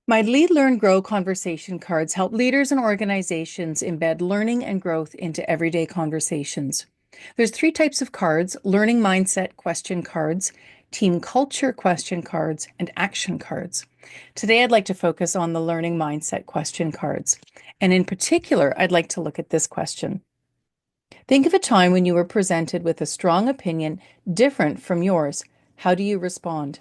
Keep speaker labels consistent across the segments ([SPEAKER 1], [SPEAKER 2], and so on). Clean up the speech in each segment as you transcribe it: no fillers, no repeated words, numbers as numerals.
[SPEAKER 1] My Lead, Learn, Grow conversation cards help leaders and organizations embed learning and growth into everyday conversations. There's three types of cards: learning mindset question cards, team culture question cards, and action cards. Today, I'd like to focus on the learning mindset question cards. And in particular, I'd like to look at this question. Think of a time when you were presented with a strong opinion different from yours. How do you respond?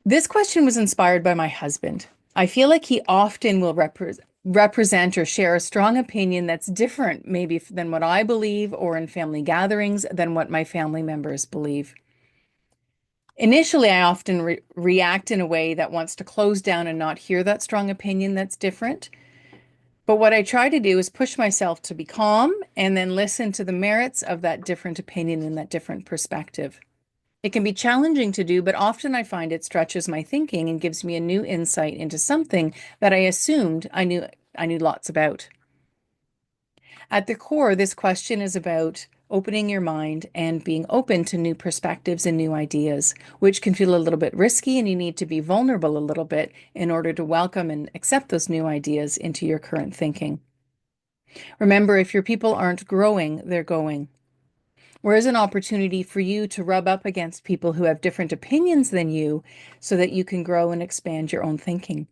[SPEAKER 1] This question was inspired by my husband. I feel like he often will represent or share a strong opinion that's different, maybe than what I believe, or in family gatherings, than what my family members believe. Initially, I often react in a way that wants to close down and not hear that strong opinion that's different. But what I try to do is push myself to be calm and then listen to the merits of that different opinion and that different perspective. It can be challenging to do, but often I find it stretches my thinking and gives me a new insight into something that I assumed I knew lots about. At the core, this question is about opening your mind and being open to new perspectives and new ideas, which can feel a little bit risky, and you need to be vulnerable a little bit in order to welcome and accept those new ideas into your current thinking. Remember, if your people aren't growing, they're going. Where's an opportunity for you to rub up against people who have different opinions than you so that you can grow and expand your own thinking?